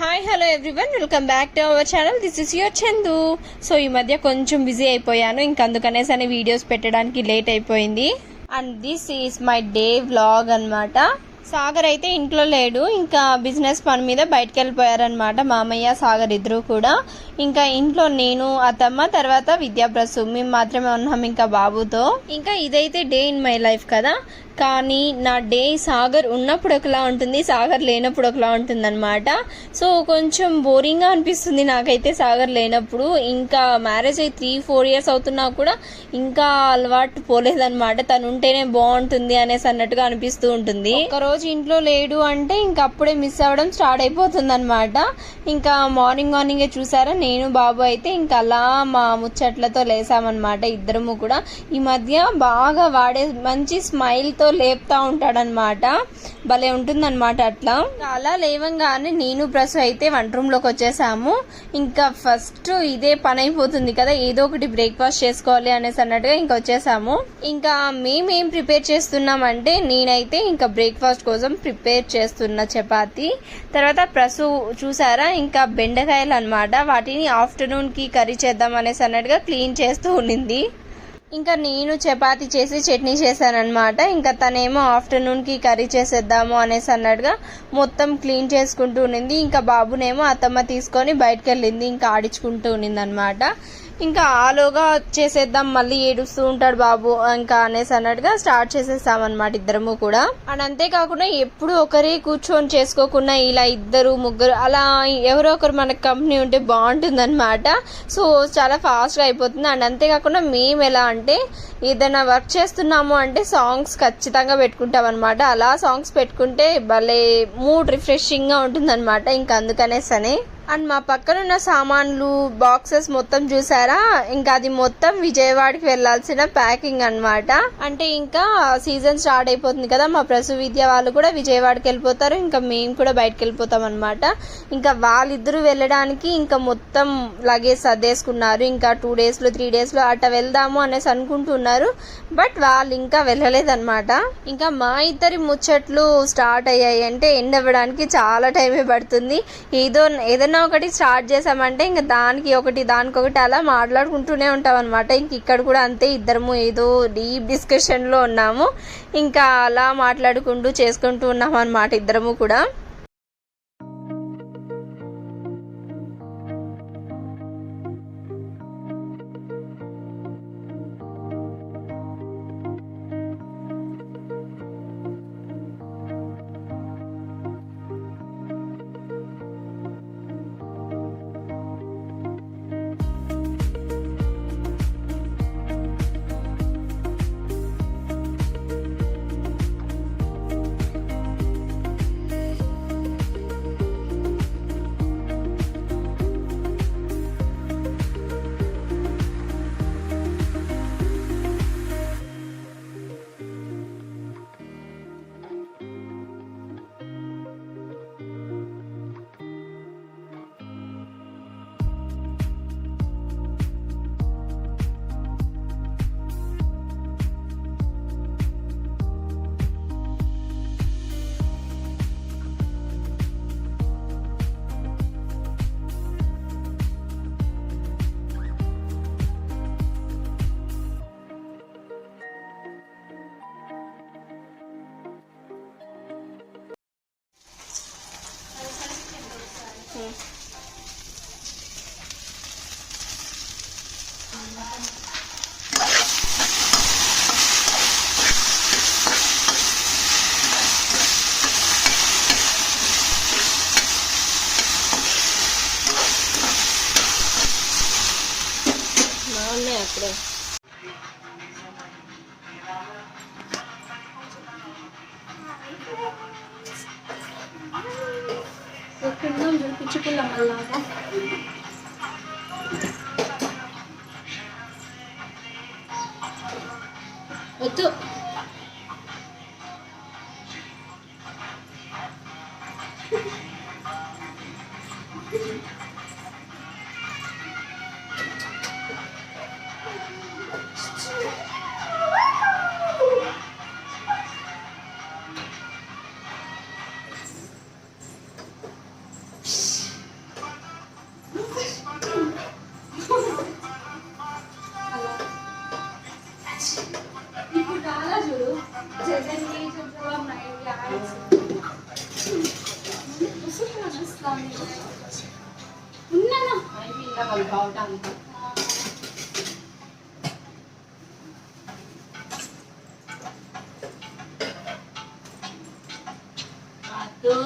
Hi hello everyone, welcome back to our channel. This is your Chandu. So ఈ మధ్య కొంచెం busy అయిపోయాను, ఇంక అందుకనేసి అని వీడియోస్ పెట్టడానికి లేట్ అయిపోయింది. And this is my day vlog అనమాట. సాగర్ అయితే ఇంట్లో లేడు, ఇంకా బిజినెస్ పని మీద బయటకు వెళ్ళిపోయారనమాట. మామయ్య సాగర్ ఇద్దరు కూడా. ఇంకా ఇంట్లో నేను, అత్తమ్మ, తర్వాత విద్యాప్రసు మేము మాత్రమే ఉన్నాం ఇంకా బాబుతో. ఇంకా ఇదైతే డే ఇన్ మై లైఫ్ కదా. కానీ నా డే సాగర్ ఉన్నప్పుడు ఒకలా ఉంటుంది, సాగర్ లేనప్పుడు ఒకలా ఉంటుంది అనమాట. సో కొంచెం బోరింగ్గా అనిపిస్తుంది నాకైతే సాగర్ లేనప్పుడు. ఇంకా మ్యారేజ్ అయ్యి 3-4 years అవుతున్నా కూడా ఇంకా అలవాటు పోలేదన్నమాట. తను ఉంటేనే బాగుంటుంది అనేసి అన్నట్టుగా అనిపిస్తూ ఉంటుంది. ఒకరోజు ఇంట్లో లేడు అంటే ఇంకా అప్పుడే మిస్ అవ్వడం స్టార్ట్ అయిపోతుంది అనమాట. ఇంకా మార్నింగే చూసారా, నేను బాబు అయితే ఇంకా అలా మా ముచ్చట్లతో లేసామన్నమాట ఇద్దరము కూడా. ఈ మధ్య బాగా వాడే మంచి స్మైల్ తో లేపుతా ఉంటాడనమాట, భలే ఉంటుందన్నమాట. అట్లా అలా లేవంగానే నేను ప్రసు అయితే వంట రూమ్ లోకి వచ్చేసాము. ఇంకా ఫస్ట్ ఇదే పని అయిపోతుంది కదా, ఏదో ఒకటి బ్రేక్ఫాస్ట్ చేసుకోవాలి అనేసి అన్నట్టుగా ఇంకా వచ్చేసాము. ఇంకా మేమేం ప్రిపేర్ చేస్తున్నామంటే, నేనైతే ఇంకా బ్రేక్ఫాస్ట్ కోసం ప్రిపేర్ చేస్తున్న చపాతి. తర్వాత ప్రసు చూసారా ఇంకా బెండకాయలు అనమాట, వాటిని ఆఫ్టర్నూన్ కి కర్రీ చేద్దాం అనేసి అన్నట్టుగా క్లీన్ చేస్తూ ఉండింది. ఇంకా నేను చపాతీ చేసి చట్నీ చేశానమాట. ఇంకా తనేమో ఆఫ్టర్నూన్ కి కర్రీ చేసేద్దాము అనేసి అన్నట్టుగా మొత్తం క్లీన్ చేసుకుంటూ ఉండింది. ఇంకా బాబునేమో అత్తమ్మ తీసుకొని బయటకు వెళ్ళింది, ఇంకా ఆడించుకుంటూ ఉండింది అనమాట. ఇంకా ఆలోగా చేసేద్దాం, మళ్ళీ ఏడుస్తూ ఉంటాడు బాబు ఇంకా అనేసి అన్నట్టుగా స్టార్ట్ చేసేస్తామన్నమాట ఇద్దరము కూడా. అండ్ అంతేకాకుండా ఎప్పుడు ఒకరే కూర్చొని చేసుకోకుండా ఇలా ఇద్దరు ముగ్గురు అలా ఎవరో ఒకరు మనకు కంపెనీ ఉంటే బాగుంటుంది అనమాట. సో చాలా ఫాస్ట్గా అయిపోతుంది. అండ్ అంతేకాకుండా మేము ఎలా అంటే, ఏదైనా వర్క్ చేస్తున్నాము అంటే సాంగ్స్ ఖచ్చితంగా పెట్టుకుంటాం అనమాట. అలా సాంగ్స్ పెట్టుకుంటే భలే మూడ్ రిఫ్రెషింగ్ గా ఉంటుంది అనమాట. ఇంకా అందుకనేసనే. అండ్ మా పక్కన ఉన్న సామాన్లు బాక్సెస్ మొత్తం చూసారా, ఇంకా అది మొత్తం విజయవాడకి వెళ్లాల్సిన ప్యాకింగ్ అనమాట. అంటే ఇంకా సీజన్ స్టార్ట్ అయిపోతుంది కదా, మా ప్రసు విద్య వాళ్ళు కూడా విజయవాడకి వెళ్ళిపోతారు, ఇంకా మేము కూడా బయటకు వెళ్ళిపోతాం అనమాట. ఇంకా వాళ్ళిద్దరూ వెళ్ళడానికి ఇంకా మొత్తం లగేజ్ సర్దేసుకున్నారు. ఇంకా 2 days 3 days అట్లా వెళ్దాము అనేసి అనుకుంటున్నారు, బట్ వాళ్ళు ఇంకా వెళ్ళలేదన్నమాట. ఇంకా మా ఇద్దరి ముచ్చట్లు స్టార్ట్ అయ్యాయి అంటే ఎండ్ అవ్వడానికి చాలా టైమే పడుతుంది. ఏదైనా ఒకటి స్టార్ట్ చేసామంటే ఇంకా దానికొకటి అలా మాట్లాడుకుంటూనే ఉంటాం అనమాట. ఇంక ఇక్కడ కూడా అంతే, ఇద్దరము ఏదో డీప్ డిస్కషన్ లో ఉన్నాము. ఇంకా అలా మాట్లాడుకుంటూ చేసుకుంటూ ఉన్నాం అనమాట ఇద్దరము కూడా. అప్పుడే పిచ్చుకున్నాం అలాగా. వద్దు ఉన్నానా అయిపోయిందా వాళ్ళు బావటానికి అదో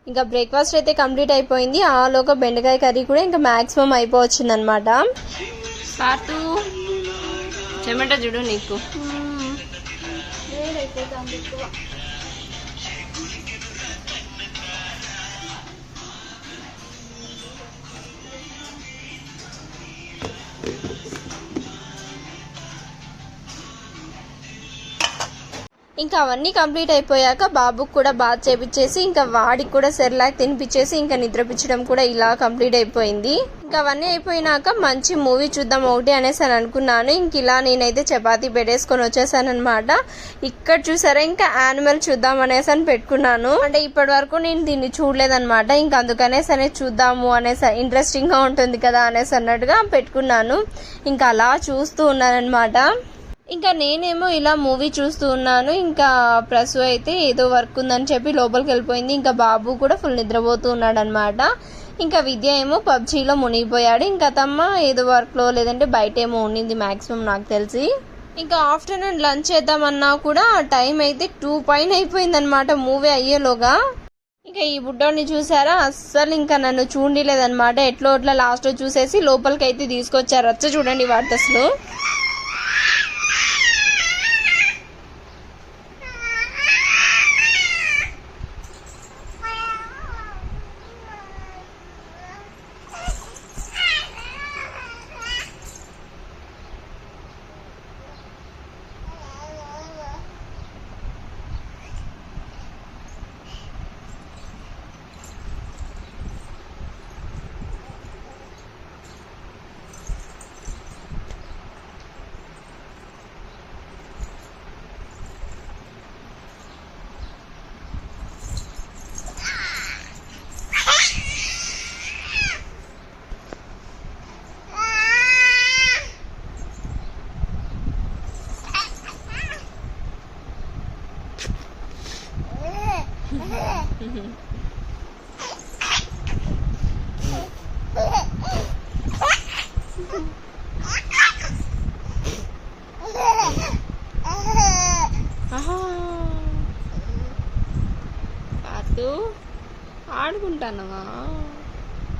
ఇంకా బ్రేక్ఫాస్ట్ అయితే కంప్లీట్ అయిపోయింది. ఆలోగా బెండకాయ కర్రీ కూడా ఇంకా మ్యాక్సిమం అయిపోవచ్చింది అనమాట. సార్తు చెమట చూడు నీకు ఇంకా అవన్నీ కంప్లీట్ అయిపోయాక బాబుకి కూడా బాత్ చేపించేసి ఇంకా వాడికి కూడా సెర్లాక్ తినిపించేసి ఇంకా నిద్రపించడం కూడా ఇలా కంప్లీట్ అయిపోయింది. ఇంకా అవన్నీ అయిపోయినాక మంచి మూవీ చూద్దాం ఒకటి అనేసి అని అనుకున్నాను. ఇంక ఇలా నేనైతే చపాతీ పెట్టేసుకొని వచ్చేసాను అనమాట. ఇక్కడ చూసారా ఇంకా యానిమల్ చూద్దాం అనేసి అని పెట్టుకున్నాను. అంటే ఇప్పటి వరకు నేను దీన్ని చూడలేదన్నమాట. ఇంకా అందుకనేసి అనేది చూద్దాము అనేసి ఇంట్రెస్టింగ్ గా ఉంటుంది కదా అనేసి అన్నట్టుగా పెట్టుకున్నాను. ఇంకా అలా చూస్తూ ఉన్నాను అనమాట. ఇంకా నేనేమో ఇలా మూవీ చూస్తూ ఉన్నాను. ఇంకా ప్రసు అయితే ఏదో వర్క్ ఉందని చెప్పి లోపలికి వెళ్ళిపోయింది. ఇంకా బాబు కూడా ఫుల్ నిద్రపోతూ ఉన్నాడు అనమాట. ఇంకా విద్య ఏమో పబ్జీలో మునిగిపోయాడు. ఇంకా తమ్మ ఏదో వర్క్లో లేదంటే బయట ఏమో ఉండింది మ్యాక్సిమం నాకు తెలిసి. ఇంకా ఆఫ్టర్నూన్ లంచ్ చేద్దామన్నా కూడా టైం అయితే 2 పైన అయిపోయింది అనమాట మూవీ అయ్యేలోగా. ఇంకా ఈ బుడ్డోని చూసారా అస్సలు ఇంకా నన్ను చూడలేదన్నమాట. ఎట్లో అట్లా లాస్ట్ చూసేసి లోపలికి అయితే తీసుకొచ్చారు. వచ్చి చూడండి వాటి అసలు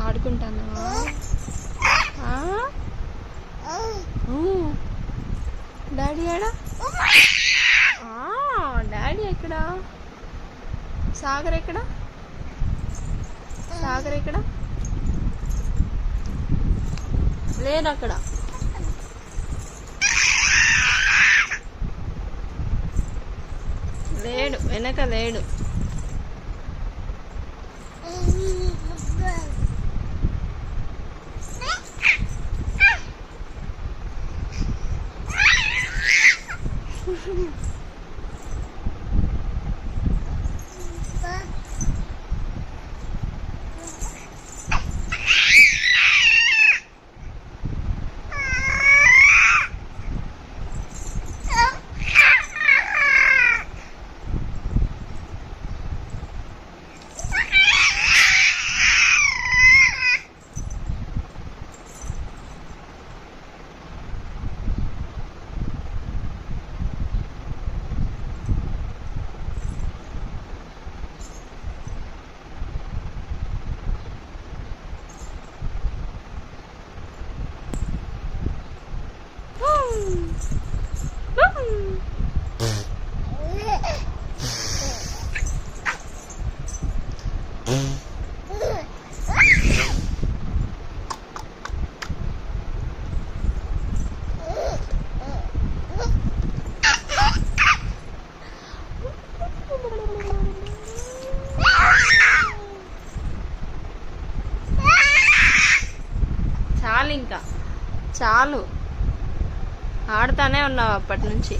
ఆడుకుంటానవా డాడీ ఎడా? డాడీ ఎక్కడా? సాగర్ ఎక్కడా? లేడు అక్కడ. లేడు, వెనక లేడు. చాలు, ఆడుతానే ఉన్నావు అప్పటి నుంచి.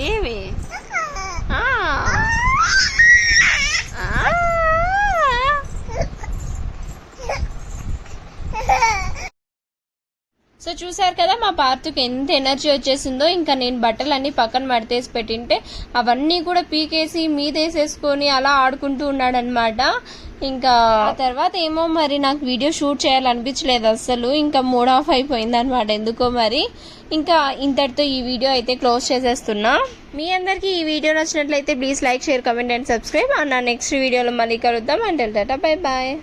ఏమి సో చూసారు కదా మా పార్తుకి ఎంత ఎనర్జీ వచ్చేసిందో. ఇంకా నేను బట్టలన్నీ పక్కన మడతేసి పెట్టింటే అవన్నీ కూడా పీకేసి మీదేసేసుకొని అలా ఆడుకుంటూ ఉన్నాడనమాట. ఇంకా ఆ తర్వాత ఏమో మరి నాకు వీడియో షూట్ చేయాలనిపించలేదు అస్సలు. ఇంకా మూడ్ ఆఫ్ అయిపోయింది అనమాట ఎందుకో మరి. ఇంకా ఇంతటితో ఈ వీడియో అయితే క్లోజ్ చేసేస్తున్నా. మీ అందరికీ ఈ వీడియో నచ్చినట్లయితే please like, share, comment and subscribe. నా నెక్స్ట్ వీడియోలో మళ్ళీ కలుద్దాం. అంటే టాటా, బై బాయ్.